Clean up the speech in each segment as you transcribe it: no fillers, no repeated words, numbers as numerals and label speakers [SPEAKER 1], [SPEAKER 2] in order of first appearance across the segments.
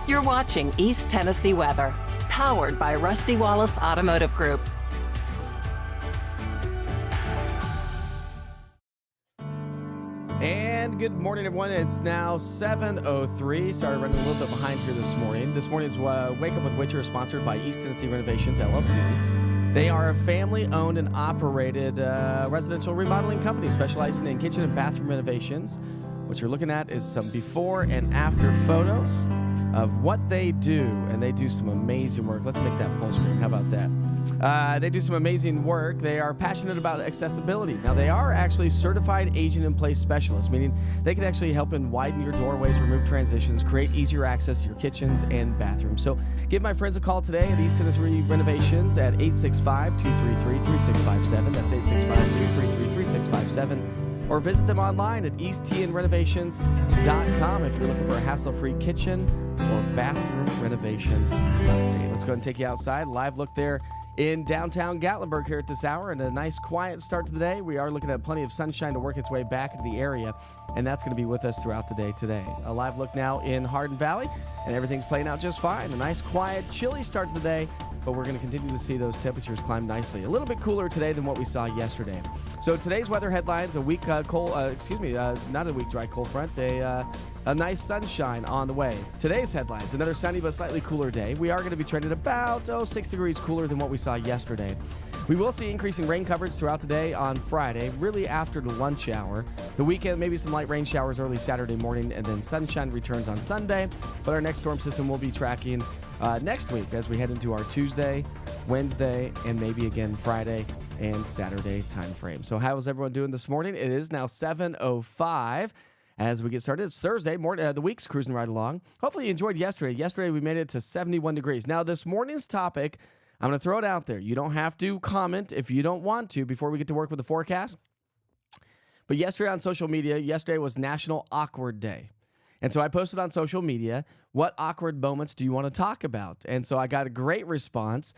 [SPEAKER 1] You're watching East Tennessee Weather, powered by Rusty Wallace Automotive Group.
[SPEAKER 2] And good morning, everyone. It's now 7:03. Sorry, running a little bit behind here this morning. This morning's Wake Up with Witcher is sponsored by East Tennessee Renovations, LLC. They are a family-owned and operated residential remodeling company specializing in kitchen and bathroom renovations. What you're looking at is some before and after photos of what they do, and they do some amazing work. Let's make that full screen. How about that? They do some amazing work. They are passionate about accessibility. Now, they are actually certified aging-in-place specialists, meaning they can actually help in widen your doorways, remove transitions, create easier access to your kitchens and bathrooms. So give my friends a call today at East Tennessee Renovations at 865-233-3657. That's 865-233-3657. Or visit them online at easttnrenovations.com if you're looking for a hassle-free kitchen or bathroom renovation update. Let's go ahead and take you outside. Live look there in downtown Gatlinburg here at this hour, and a nice quiet start to the day. We are looking at plenty of sunshine to work its way back into the area, and that's going to be with us throughout the day today. A live look now in Hardin Valley, and everything's playing out just fine. A nice, quiet, chilly start to the day, but we're going to continue to see those temperatures climb nicely. A little bit cooler today than what we saw yesterday. So today's weather headlines: not a weak dry cold front. A nice sunshine on the way. Today's headlines: another sunny but slightly cooler day. We are going to be trending about 6 degrees cooler than what we saw yesterday. We will see increasing rain coverage throughout the day on Friday, really after the lunch hour. The weekend, maybe some light rain showers early Saturday morning, and then sunshine returns on Sunday. But our next storm system will be tracking next week as we head into our Tuesday, Wednesday, and maybe again Friday and Saturday time frame. So how is everyone doing this morning? It is now 7:05. As we get started, it's Thursday. The week's cruising right along. Hopefully you enjoyed yesterday. Yesterday we made it to 71 degrees. Now this morning's topic, I'm going to throw it out there. You don't have to comment if you don't want to before we get to work with the forecast. But yesterday on social media, yesterday was National Awkward Day. And so I posted on social media, what awkward moments do you want to talk about? And so I got a great response.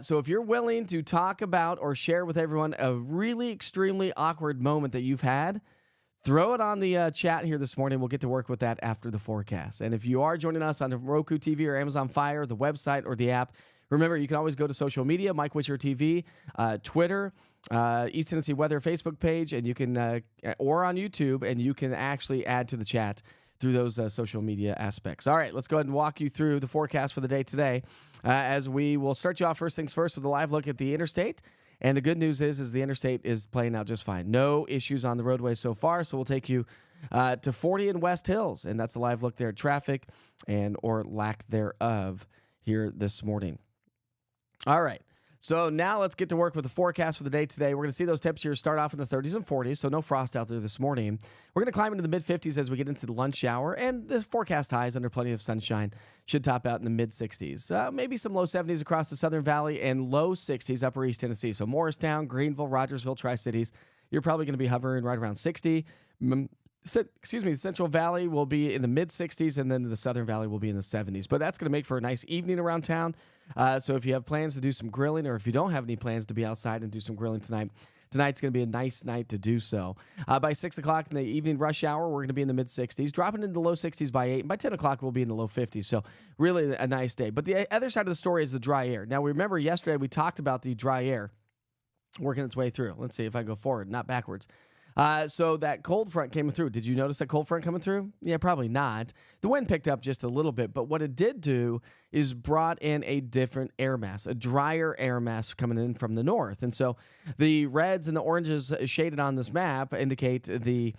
[SPEAKER 2] So if you're willing to talk about or share with everyone a really extremely awkward moment that you've had, throw it on the chat here this morning. We'll get to work with that after the forecast. And if you are joining us on Roku TV or Amazon Fire, the website or the app, remember, you can always go to social media, Mike Witcher TV, Twitter, East Tennessee Weather Facebook page, and you can, or on YouTube, and you can actually add to the chat through those social media aspects. All right, let's go ahead and walk you through the forecast for the day today, as we will start you off first things first with a live look at the interstate. And the good news is the interstate is playing out just fine. No issues on the roadway so far, so we'll take you to 40 in West Hills, and that's a live look there at traffic and or lack thereof here this morning. All right, so now let's get to work with the forecast for the day today. We're going to see those temperatures start off in the 30s and 40s, so no frost out there this morning. We're going to climb into the mid-50s as we get into the lunch hour, and the forecast highs under plenty of sunshine should top out in the mid-60s. Maybe some low 70s across the Southern Valley and low 60s upper East Tennessee. So Morristown, Greenville, Rogersville, Tri-Cities, you're probably going to be hovering right around 60. The Central Valley will be in the mid-60s, and then the Southern Valley will be in the 70s. But that's going to make for a nice evening around town. So if you have plans to do some grilling, or if you don't have any plans to be outside and do some grilling tonight, tonight's going to be a nice night to do so. By 6 o'clock in the evening rush hour, we're going to be in the mid-60s, dropping into the low 60s by 8. And by 10 o'clock, we'll be in the low 50s. So really a nice day. But the other side of the story is the dry air. Now, remember yesterday we talked about the dry air working its way through. Let's see if I go forward, not backwards. So that cold front came through. Did you notice that cold front coming through? Yeah, probably not. The wind picked up just a little bit, but what it did do is brought in a different air mass, a drier air mass coming in from the north. And so the reds and the oranges shaded on this map indicate the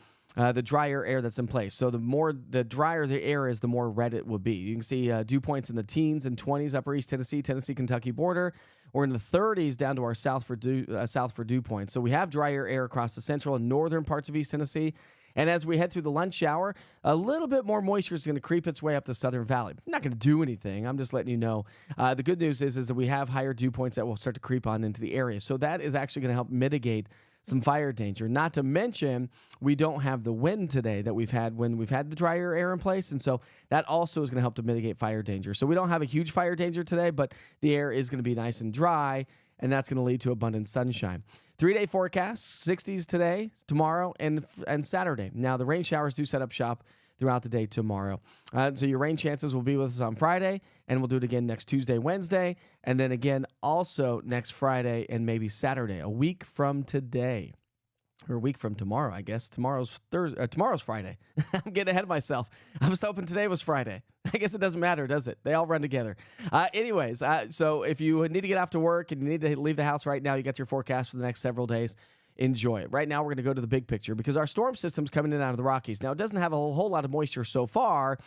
[SPEAKER 2] drier air that's in place. So the drier the air is, the more red it will be. You can see dew points in the teens and 20s, upper East Tennessee, Kentucky border. We're in the 30s down to our south for dew points. So we have drier air across the central and northern parts of East Tennessee. And as we head through the lunch hour, a little bit more moisture is going to creep its way up the Southern Valley. Not going to do anything. I'm just letting you know. The good news is that we have higher dew points that will start to creep on into the area. So that is actually going to help mitigate some fire danger. Not to mention, we don't have the wind today that we've had when we've had the drier air in place. And so that also is going to help to mitigate fire danger. So we don't have a huge fire danger today, but the air is going to be nice and dry, and that's going to lead to abundant sunshine. 3-day forecast, 60s today, tomorrow, and Saturday. Now, the rain showers do set up shop throughout the day tomorrow. So your rain chances will be with us on Friday, and we'll do it again next Tuesday, Wednesday, and then again also next Friday and maybe Saturday, a week from today. Or a week from tomorrow, I guess. Tomorrow's Friday. I'm getting ahead of myself. I was hoping today was Friday. I guess it doesn't matter, does it? They all run together. So if you need to get off to work and you need to leave the house right now, you got your forecast for the next several days. Enjoy it. Right now, we're going to go to the big picture because our storm system's coming in out of the Rockies. Now, it doesn't have a whole lot of moisture so far,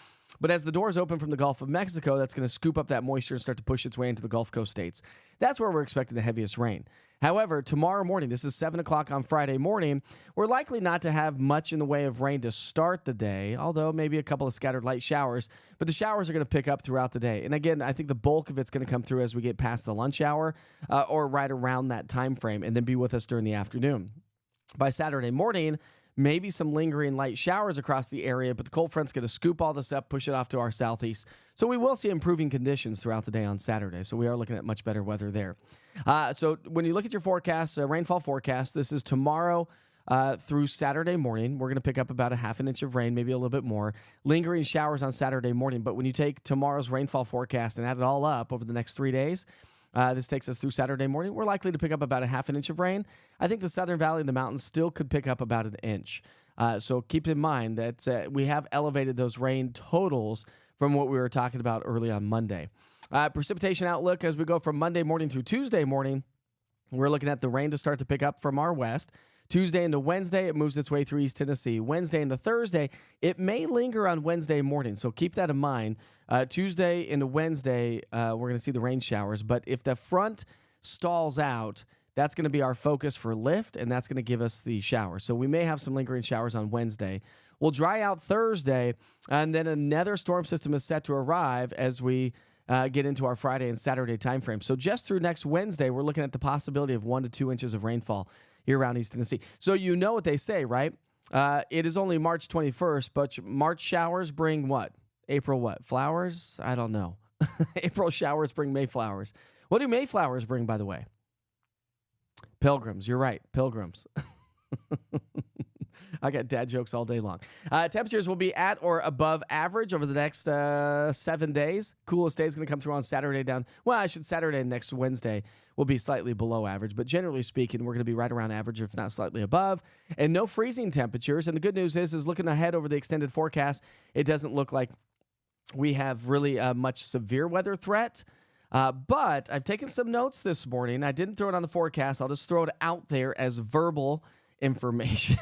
[SPEAKER 2] but as the doors open from the Gulf of Mexico, that's going to scoop up that moisture and start to push its way into the Gulf Coast states. That's where we're expecting the heaviest rain. However, tomorrow morning, this is 7 o'clock on Friday morning, we're likely not to have much in the way of rain to start the day, although maybe a couple of scattered light showers, but the showers are going to pick up throughout the day. And again, I think the bulk of it's going to come through as we get past the lunch hour or right around that time frame and then be with us during the afternoon. By Saturday morning, maybe some lingering light showers across the area, but the cold front's going to scoop all this up, push it off to our southeast. So we will see improving conditions throughout the day on Saturday. So we are looking at much better weather there. So when you look at your forecast, rainfall forecast, this is tomorrow through Saturday morning. We're going to pick up about a half an inch of rain, maybe a little bit more. Lingering showers on Saturday morning. But when you take tomorrow's rainfall forecast and add it all up over the next 3 days, this takes us through Saturday morning. We're likely to pick up about a half an inch of rain. I think the Southern Valley and the mountains still could pick up about an inch. So keep in mind that we have elevated those rain totals from what we were talking about early on Monday. Precipitation outlook as we go from Monday morning through Tuesday morning, we're looking at the rain to start to pick up from our west. Tuesday into Wednesday, it moves its way through East Tennessee. Wednesday into Thursday, it may linger on Wednesday morning, so keep that in mind. Tuesday into Wednesday, we're going to see the rain showers, but if the front stalls out, that's going to be our focus for lift, and that's going to give us the showers. So we may have some lingering showers on Wednesday. We'll dry out Thursday, and then another storm system is set to arrive as we get into our Friday and Saturday timeframe. So just through next Wednesday, we're looking at the possibility of 1 to 2 inches of rainfall here around East Tennessee. So you know what they say, right? It is only March 21st, but March showers bring what? April what? Flowers? I don't know. April showers bring Mayflowers. What do Mayflowers bring, by the way? Pilgrims. You're right. Pilgrims. I got dad jokes all day long. Temperatures will be at or above average over the next 7 days. Coolest day is going to come through on Saturday Saturday and next Wednesday will be slightly below average. But generally speaking, we're going to be right around average, if not slightly above. And no freezing temperatures. And the good news is looking ahead over the extended forecast, it doesn't look like we have really much severe weather threat. But I've taken some notes this morning. I didn't throw it on the forecast. I'll just throw it out there as verbal information.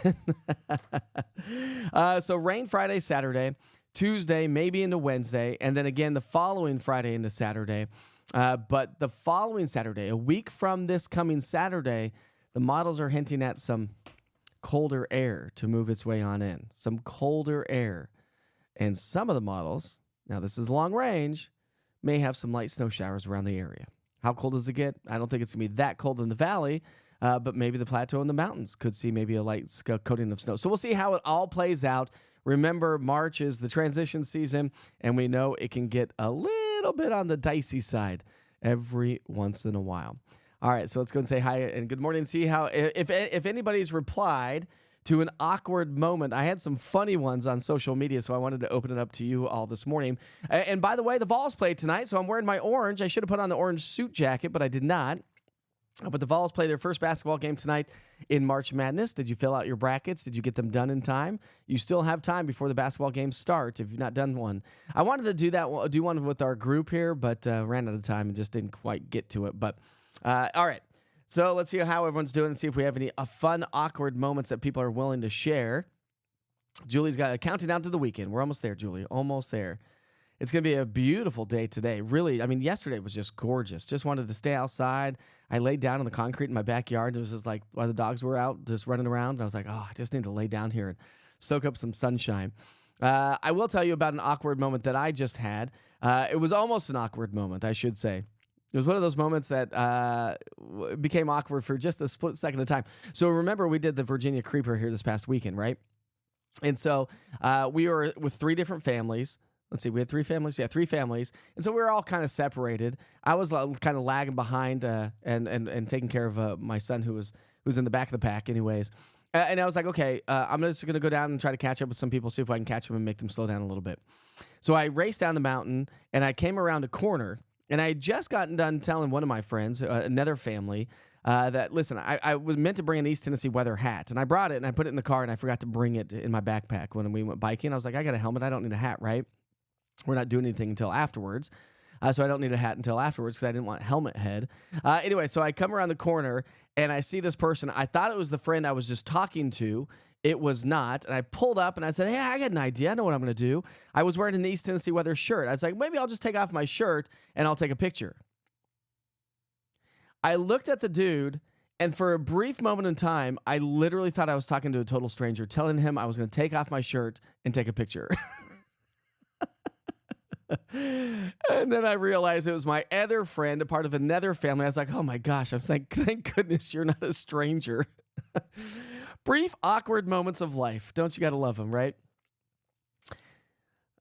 [SPEAKER 2] So rain Friday, Saturday, Tuesday, maybe into Wednesday, and then again the following Friday into Saturday. But the following Saturday, a week from this coming Saturday, the models are hinting at some colder air to move its way on in. Some colder air. And some of the models, now this is long range, may have some light snow showers around the area. How cold does it get? I don't think it's going to be that cold in the valley, but maybe the plateau and the mountains could see maybe a light coating of snow. So we'll see how it all plays out. Remember, March is the transition season, and we know it can get a little bit on the dicey side every once in a while. All right, so let's go and say hi and good morning and see how, if anybody's replied to an awkward moment. I had some funny ones on social media, so I wanted to open it up to you all this morning. And by the way, the Vols played tonight, so I'm wearing my orange. I should have put on the orange suit jacket, but I did not. But the Vols play their first basketball game tonight in March Madness. Did you fill out your brackets? Did you get them done in time? You still have time before the basketball games start if you've not done one. I wanted to do one with our group here, but ran out of time and just didn't quite get to it. But all right. So let's see how everyone's doing and see if we have any fun, awkward moments that people are willing to share. Julie's got counting down to the weekend. We're almost there, Julie. Almost there. It's going to be a beautiful day today. Really, I mean, yesterday was just gorgeous. Just wanted to stay outside. I laid down on the concrete in my backyard. It was just like while the dogs were out just running around. I was like, oh, I just need to lay down here and soak up some sunshine. I will tell you about an awkward moment that I just had. It was almost an awkward moment, I should say. It was one of those moments that became awkward for just a split second of time. So remember, we did the Virginia Creeper here this past weekend, right? And so we were with three different families. Let's see, we had three families. Yeah, three families. And so we were all kind of separated. I was kind of lagging behind and taking care of my son who was in the back of the pack anyways. And I was like, okay, I'm just going to go down and try to catch up with some people, see if I can catch them and make them slow down a little bit. So I raced down the mountain, and I came around a corner, and I had just gotten done telling one of my friends, another family, that, listen, I was meant to bring an East Tennessee weather hat, and I brought it, and I put it in the car, and I forgot to bring it in my backpack when we went biking. I was like, I got a helmet. I don't need a hat, right? We're not doing anything until afterwards. So I don't need a hat until afterwards because I didn't want helmet head. Anyway, so I come around the corner, and I see this person. I thought it was the friend I was just talking to. It was not. And I pulled up, and I said, hey, I got an idea. I know what I'm going to do. I was wearing an East Tennessee weather shirt. I was like, maybe I'll just take off my shirt, and I'll take a picture. I looked at the dude, and for a brief moment in time, I literally thought I was talking to a total stranger, telling him I was going to take off my shirt and take a picture. And then I realized it was my other friend, a part of another family. I was like, oh my gosh, I'm like, thank goodness you're not a stranger. Brief, awkward moments of life. Don't you got to love them, right?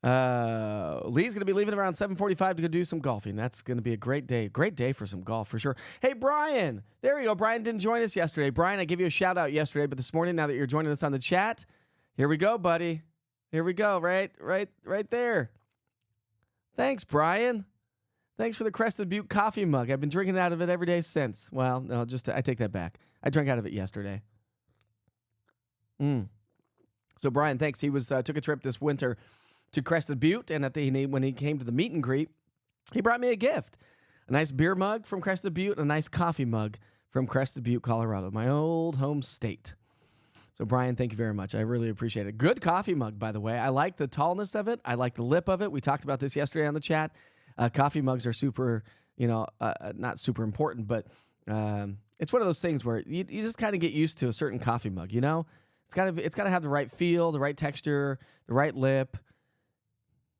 [SPEAKER 2] Lee's going to be leaving around 7:45 to go do some golfing. That's going to be a great day. Great day for some golf for sure. Hey, Brian. There you go. Brian didn't join us yesterday. Brian, I gave you a shout out yesterday, but this morning, now that you're joining us on the chat, here we go, buddy. Here we go. Right there. Thanks, Brian. Thanks for the Crested Butte coffee mug. I've been drinking out of it every day since. Well, no, I take that back. I drank out of it yesterday. So Brian, thanks. He took a trip this winter to Crested Butte, and when he came to the meet and greet, he brought me a gift. A nice beer mug from Crested Butte, and a nice coffee mug from Crested Butte, Colorado, my old home state. So, Brian, thank you very much. I really appreciate it. Good coffee mug, by the way. I like the tallness of it. I like the lip of it. We talked about this yesterday on the chat. Coffee mugs are super, not super important, but it's one of those things where you just kind of get used to a certain coffee mug, you know? It's got to have the right feel, the right texture, the right lip.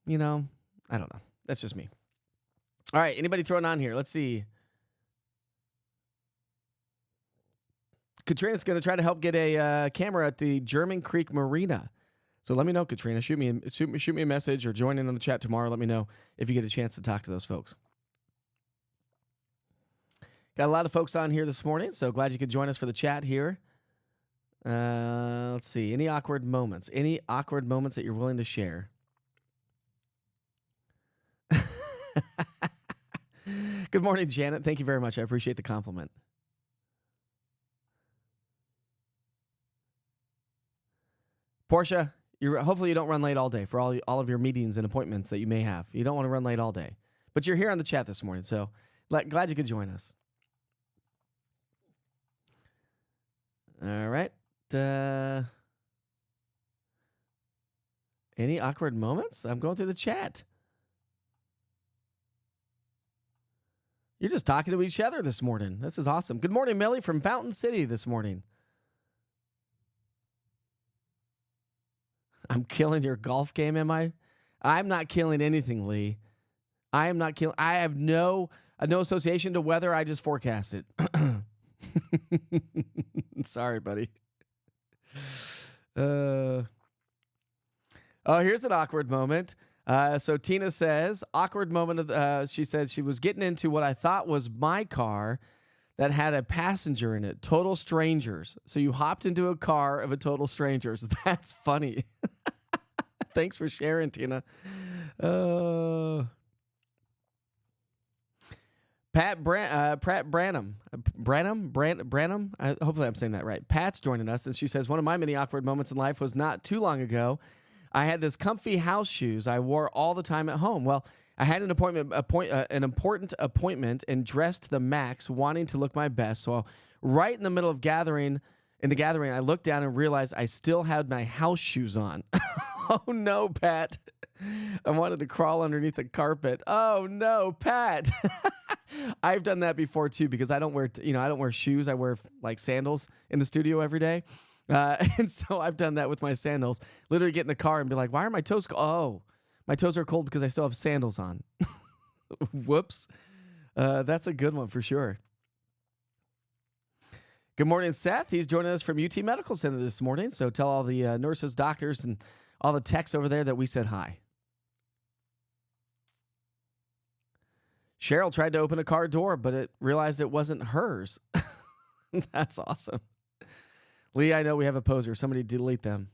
[SPEAKER 2] I don't know. That's just me. All right, anybody throwing on here? Let's see. Katrina's going to try to help get a camera at the German Creek Marina. So let me know, Katrina. Shoot me a message or join in on the chat tomorrow. Let me know if you get a chance to talk to those folks. Got a lot of folks on here this morning, so glad you could join us for the chat here. Let's see. Any awkward moments? Any awkward moments that you're willing to share? Good morning, Janet. Thank you very much. I appreciate the compliment. Portia, hopefully you don't run late all day for all of your meetings and appointments that you may have. You don't want to run late all day. But you're here on the chat this morning, so glad you could join us. All right. Any awkward moments? I'm going through the chat. You're just talking to each other this morning. This is awesome. Good morning, Millie from Fountain City this morning. I'm killing your golf game, am I? I'm not killing anything, Lee. I am not killing. I have no association to weather. I just forecast it. Sorry, buddy. Oh, here's an awkward moment. So Tina says, awkward moment she said she was getting into what I thought was my car that had a passenger in it, total strangers. So you hopped into a car of a total strangers. That's funny. Thanks for sharing, Tina. Pat Branham. Hopefully I'm saying that right. Pat's joining us, and she says, one of my many awkward moments in life was not too long ago. I had this comfy house shoes I wore all the time at home. Well, I had an important appointment and dressed to the max, wanting to look my best. So right in the middle of gathering, I looked down and realized I still had my house shoes on. Oh no, Pat. I wanted to crawl underneath the carpet. Oh no, Pat. I've done that before too, because I don't wear shoes. I wear like sandals in the studio every day. And so I've done that with my sandals. Literally get in the car and be like, why are my toes cold? Oh, my toes are cold because I still have sandals on. Whoops. That's a good one for sure. Good morning, Seth. He's joining us from UT Medical Center this morning. So tell all the nurses, doctors, and all the techs over there that we said hi. Cheryl tried to open a car door, but it realized it wasn't hers. That's awesome. Lee, I know we have a poser. Somebody delete them.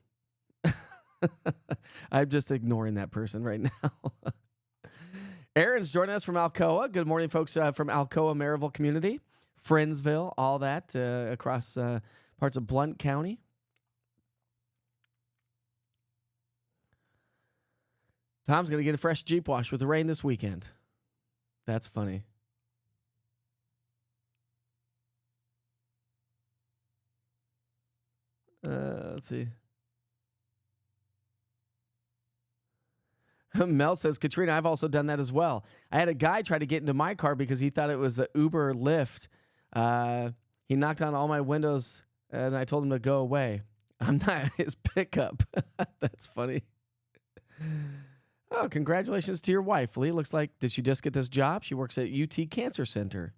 [SPEAKER 2] I'm just ignoring that person right now. Aaron's joining us from Alcoa. Good morning, folks from Alcoa, Maryville community, Friendsville, all that across parts of Blount County. Tom's going to get a fresh Jeep wash with the rain this weekend. That's funny. Let's see. Mel says, Katrina, I've also done that as well. I had a guy try to get into my car because he thought it was the Uber Lyft. He knocked on all my windows, and I told him to go away. I'm not his pickup. That's funny. Oh, congratulations to your wife, Lee. Looks like, did she just get this job? She works at UT Cancer Center.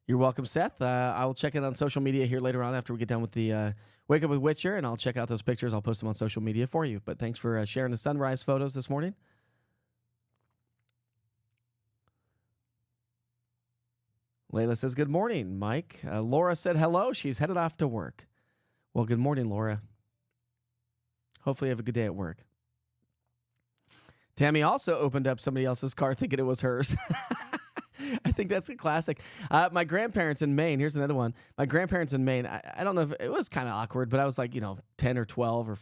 [SPEAKER 2] You're welcome, Seth. I will check in on social media here later on after we get done with the Wake Up with Witcher, and I'll check out those pictures. I'll post them on social media for you. But thanks for sharing the sunrise photos this morning. Layla says, good morning, Mike. Laura said hello. She's headed off to work. Well, good morning, Laura. Hopefully you have a good day at work. Tammy also opened up somebody else's car thinking it was hers. I think that's a classic. My grandparents in Maine, here's another one. My grandparents in Maine, I don't know if it was kind of awkward, but I was like, 10 or 12 or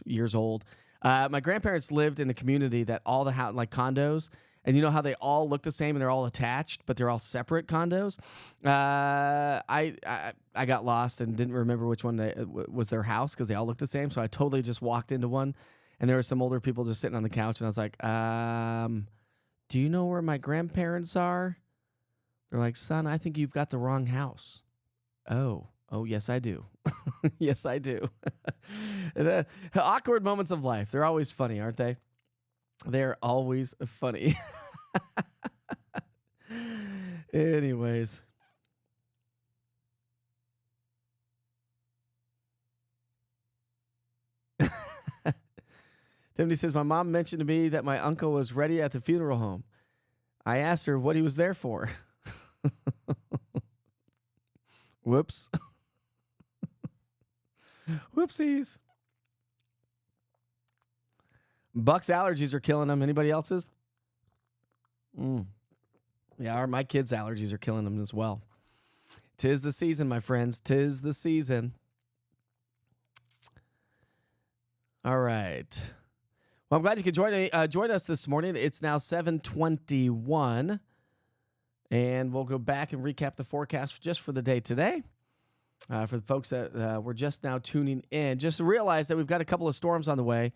[SPEAKER 2] years old. My grandparents lived in a community that all the like condos, and you know how they all look the same and they're all attached, but they're all separate condos. I got lost and didn't remember which one was their house because they all looked the same. So I totally just walked into one, and there were some older people just sitting on the couch, and I was like, do you know where my grandparents are? They're like, son, I think you've got the wrong house. Oh, yes, I do. Yes, I do. Awkward moments of life. They're always funny, aren't they? They're always funny. Anyways. Timothy says, my mom mentioned to me that my uncle was ready at the funeral home. I asked her what he was there for. Whoops. Whoopsies. Buck's allergies are killing him. Anybody else's? Yeah, my kids' allergies are killing them as well. 'Tis the season, my friends. 'Tis the season. All right. Well, I'm glad you could join us this morning. It's now 7:21, and we'll go back and recap the forecast just for the day today. For the folks that were just now tuning in, just realize that we've got a couple of storms on the way.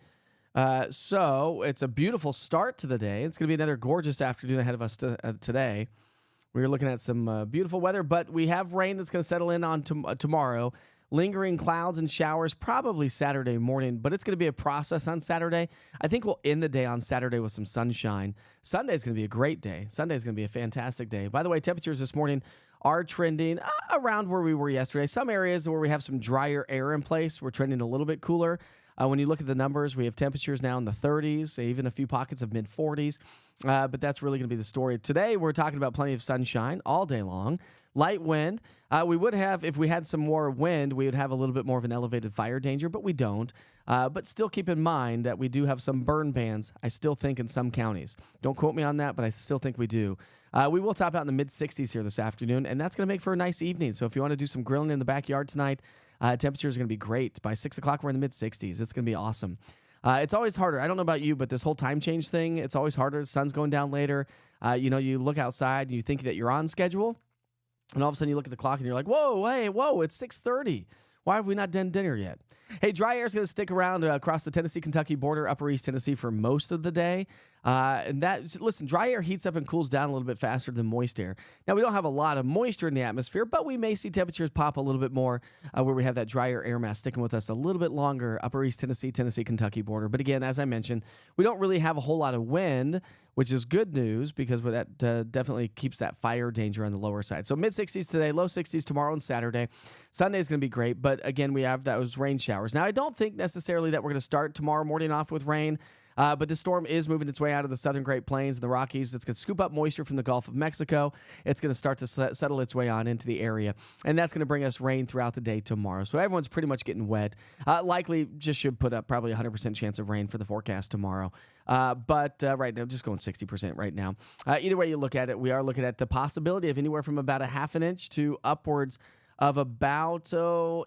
[SPEAKER 2] So it's a beautiful start to the day. It's going to be another gorgeous afternoon ahead of us today. We're looking at some beautiful weather, but we have rain that's going to settle in on tomorrow. Lingering clouds and showers probably Saturday morning, but it's going to be a process on Saturday. I think we'll end the day on Saturday with some sunshine. Sunday is going to be a great day. Sunday is going to be a fantastic day. By the way, temperatures this morning are trending around where we were yesterday. Some areas where we have some drier air in place, we're trending a little bit cooler. When you look at the numbers, we have temperatures now in the 30s, even a few pockets of mid-40s. But that's really going to be the story. Today, we're talking about plenty of sunshine all day long. Light wind. We would have, if we had some more wind, we would have a little bit more of an elevated fire danger, but we don't. But still keep in mind that we do have some burn bans, I still think, in some counties. Don't quote me on that, but I still think we do. We will top out in the mid-60s here this afternoon, and that's going to make for a nice evening. So if you want to do some grilling in the backyard tonight, temperatures are going to be great. By 6 o'clock, we're in the mid-60s. It's going to be awesome. It's always harder. I don't know about you, but this whole time change thing, it's always harder. The sun's going down later. You look outside and you think that you're on schedule, and all of a sudden you look at the clock and you're like, whoa, it's 6:30. Why have we not done dinner yet? Hey, dry air is going to stick around across the Tennessee-Kentucky border, Upper East Tennessee for most of the day. Listen, dry air heats up and cools down a little bit faster than moist air. Now, we don't have a lot of moisture in the atmosphere, but we may see temperatures pop a little bit more where we have that drier air mass sticking with us a little bit longer, Upper East Tennessee, Tennessee-Kentucky border. But again, as I mentioned, we don't really have a whole lot of wind, which is good news because that definitely keeps that fire danger on the lower side. So mid-60s today, low 60s tomorrow and Saturday. Sunday is going to be great, but again, we have those rain showers. Now, I don't think necessarily that we're going to start tomorrow morning off with rain. But the storm is moving its way out of the southern Great Plains and the Rockies. It's going to scoop up moisture from the Gulf of Mexico. It's going to start to settle its way on into the area, and that's going to bring us rain throughout the day tomorrow. So everyone's pretty much getting wet. Likely just should put up probably 100% chance of rain for the forecast tomorrow. But right now, just going 60% right now. Either way you look at it, we are looking at the possibility of anywhere from about a half an inch to upwards of about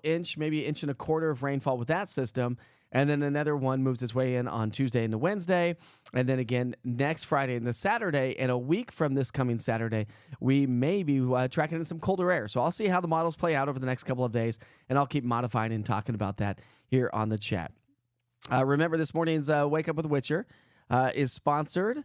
[SPEAKER 2] inch, maybe inch and a quarter of rainfall with that system. And then another one moves its way in on Tuesday and the Wednesday. And then again next Friday and the Saturday. And a week from this coming Saturday, we may be tracking in some colder air. So I'll see how the models play out over the next couple of days. And I'll keep modifying and talking about that here on the chat. Remember, this morning's Wake Up with Witcher is sponsored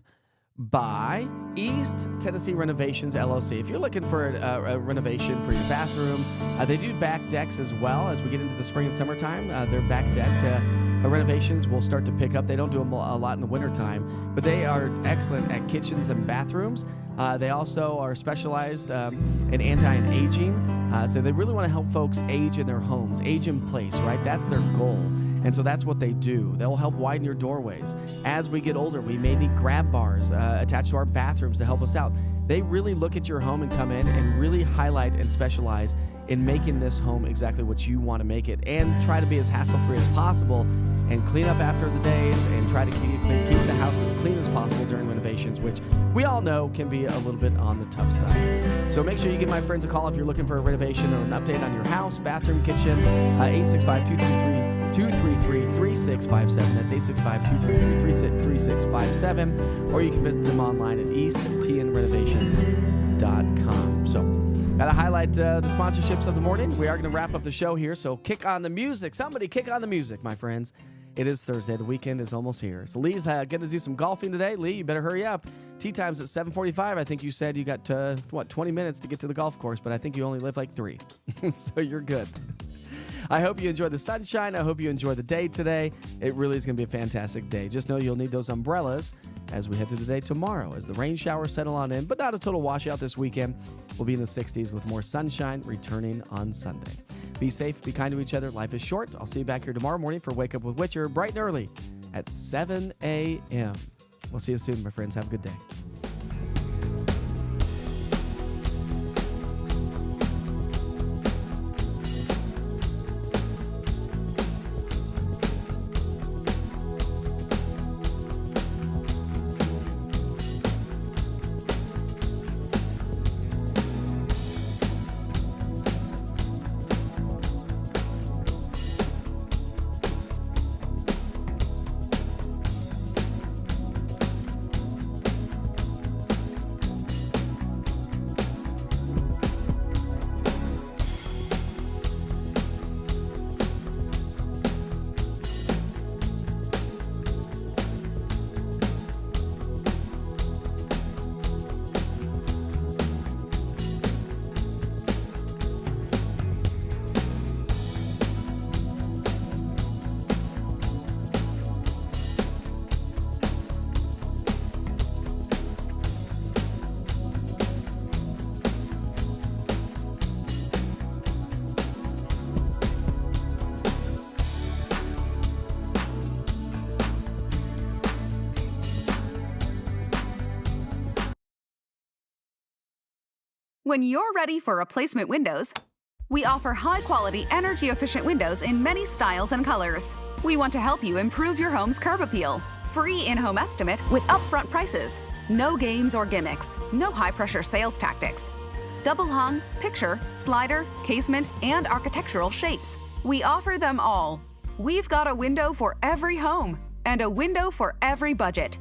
[SPEAKER 2] by East Tennessee Renovations, LLC. If you're looking for a renovation for your bathroom, they do back decks as well. As we get into the spring and summertime, their back deck renovations will start to pick up. They don't do them a lot in the wintertime, but they are excellent at kitchens and bathrooms. They also are specialized in anti-aging. So they really want to help folks age in their homes, age in place, right? That's their goal. And so that's what they do. They'll help widen your doorways. As we get older, we may need grab bars attached to our bathrooms to help us out. They really look at your home and come in and really highlight and specialize in making this home exactly what you want to make it, and try to be as hassle-free as possible and clean up after the days and try to keep the house as clean as possible during renovations, which we all know can be a little bit on the tough side. So make sure you give my friends a call if you're looking for a renovation or an update on your house, bathroom, kitchen, 865-233-3657. That's 865-233-3657. Or you can visit them online at easttnrenovations.com. So, got to highlight the sponsorships of the morning. We are going to wrap up the show here, so kick on the music. Somebody kick on the music, my friends. It is Thursday. The weekend is almost here. So Lee's going to do some golfing today. Lee, you better hurry up. Tee time's at 7:45. I think you said you got, 20 minutes to get to the golf course, but I think you only live like 3. So you're good. I hope you enjoy the sunshine. I hope you enjoy the day today. It really is going to be a fantastic day. Just know you'll need those umbrellas as we head through the day tomorrow, as the rain showers settle on in, but not a total washout this weekend. We'll be in the 60s with more sunshine returning on Sunday. Be safe, be kind to each other. Life is short. I'll see you back here tomorrow morning for Wake Up with Witcher, bright and early at 7 a.m. We'll see you soon, my friends. Have a good day.
[SPEAKER 3] When you're ready for replacement windows, we offer high-quality, energy-efficient windows in many styles and colors. We want to help you improve your home's curb appeal. Free in-home estimate with upfront prices. No games or gimmicks. No high-pressure sales tactics. Double hung, picture, slider, casement, and architectural shapes. We offer them all. We've got a window for every home and a window for every budget.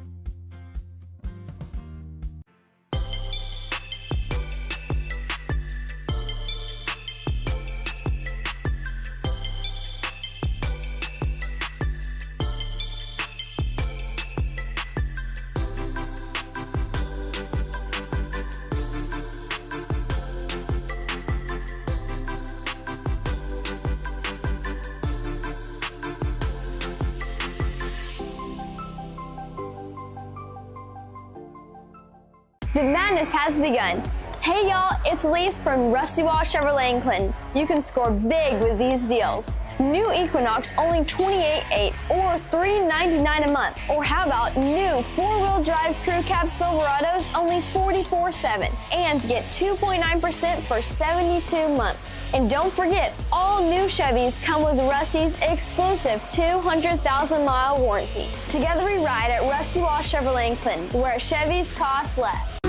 [SPEAKER 4] The madness has begun. Hey y'all, it's Lise from Rusty Wall Chevrolet in Clinton. You can score big with these deals. New Equinox only $28,800 or $399 a month. Or how about new 4-wheel drive crew cab Silverados only $44,700 and get 2.9% for 72 months. And don't forget, all new Chevys come with Rusty's exclusive 200,000-mile warranty. Together we ride at Rusty Wall Chevrolet in Clinton, where Chevys cost less.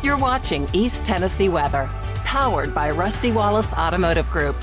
[SPEAKER 1] You're watching East Tennessee Weather, powered by Rusty Wallace Automotive Group.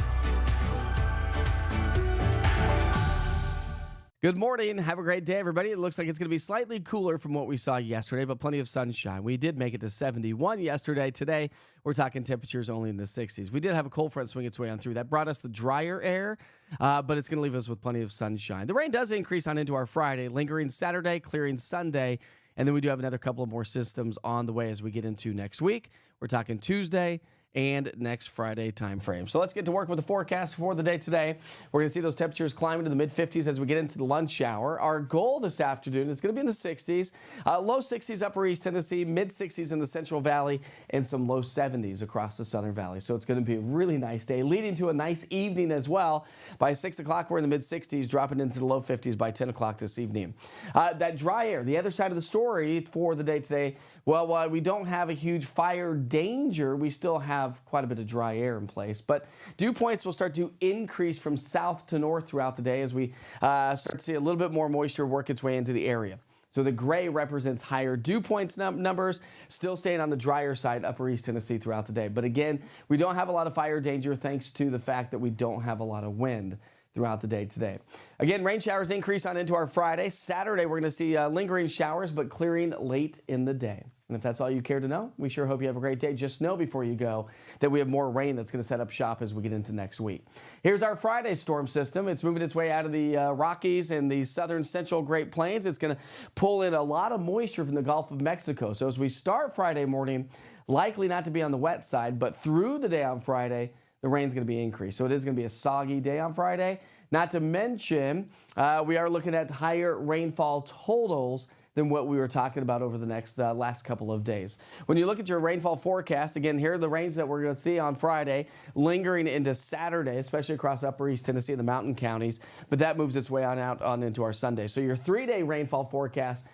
[SPEAKER 2] Good morning. Have a great day, everybody. It looks like it's going to be slightly cooler from what we saw yesterday, but plenty of sunshine. We did make it to 71 yesterday. Today, we're talking temperatures only in the 60s. We did have a cold front swing its way on through. That brought us the drier air, but it's going to leave us with plenty of sunshine. The rain does increase on into our Friday, lingering Saturday, clearing Sunday, and then we do have another couple of more systems on the way as we get into next week. We're talking Tuesday and next Friday time frame. So let's get to work with the forecast for the day today. We're going to see those temperatures climb into the mid-50s as we get into the lunch hour. Our goal this afternoon is going to be in the 60s, low 60s upper East Tennessee, mid-60s in the Central Valley, and some low 70s across the Southern Valley. So it's going to be a really nice day, leading to a nice evening as well. By 6 o'clock, we're in the mid-60s, dropping into the low 50s by 10 o'clock this evening. That dry air, the other side of the story for the day today, well, while we don't have a huge fire danger, we still have quite a bit of dry air in place. But dew points will start to increase from south to north throughout the day as we start to see a little bit more moisture work its way into the area. So the gray represents higher dew points numbers, still staying on the drier side, upper East Tennessee throughout the day. But again, we don't have a lot of fire danger thanks to the fact that we don't have a lot of wind throughout the day today. Again, rain showers increase on into our Friday. Saturday, we're going to see lingering showers, but clearing late in the day. And if that's all you care to know, we sure hope you have a great day. Just know before you go that we have more rain that's going to set up shop as we get into next week. Here's our Friday storm system. It's moving its way out of the Rockies and the southern central Great Plains. It's going to pull in a lot of moisture from the Gulf of Mexico. So as we start Friday morning, likely not to be on the wet side, but through the day on Friday, the rain's going to be increased. So it is going to be a soggy day on Friday. Not to mention, we are looking at higher rainfall totals than what we were talking about over the next last couple of days. When you look at your rainfall forecast, again, here are the rains that we're going to see on Friday, lingering into Saturday, especially across upper East Tennessee and the mountain counties, but that moves its way on into our Sunday. So your 3-day rainfall forecast,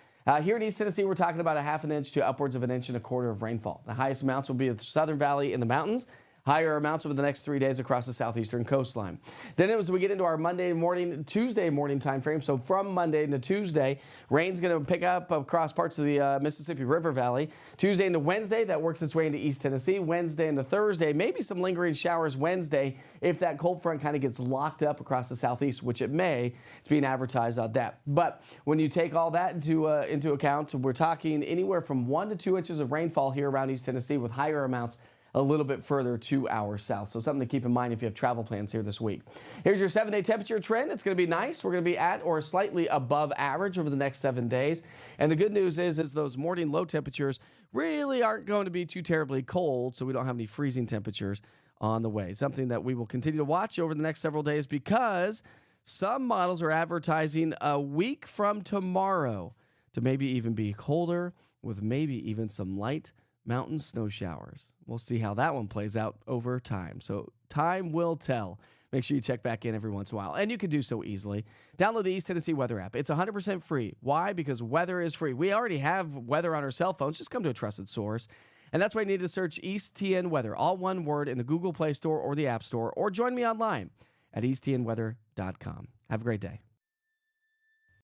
[SPEAKER 2] here in East Tennessee, we're talking about a half an inch to upwards of an inch and a quarter of rainfall. The highest amounts will be at the Southern Valley in the mountains, higher amounts over the next 3 days across the southeastern coastline. Then as we get into our Tuesday morning time frame, so from Monday to Tuesday, rain's going to pick up across parts of the Mississippi River Valley. Tuesday into Wednesday, that works its way into East Tennessee. Wednesday into Thursday, maybe some lingering showers Wednesday if that cold front kind of gets locked up across the southeast, which it may. It's being advertised on that. But when you take all that into account, we're talking anywhere from 1 to 2 inches of rainfall here around East Tennessee with higher amounts a little bit further to our south. So something to keep in mind if you have travel plans here this week. Here's your 7-day temperature trend. It's going to be nice. We're going to be at or slightly above average over the next 7 days. And the good news is those morning low temperatures really aren't going to be too terribly cold, so we don't have any freezing temperatures on the way. Something that we will continue to watch over the next several days because some models are advertising a week from tomorrow to maybe even be colder with maybe even some light mountain snow showers. We'll see how that one plays out over time. So time will tell. Make sure you check back in every once in a while. And you can do so easily. Download the East Tennessee Weather app. It's 100% free. Why? Because weather is free. We already have weather on our cell phones. Just come to a trusted source. And that's why you need to search East TN Weather, all one word, in the Google Play Store or the App Store. Or join me online at easttnweather.com. Have a great day.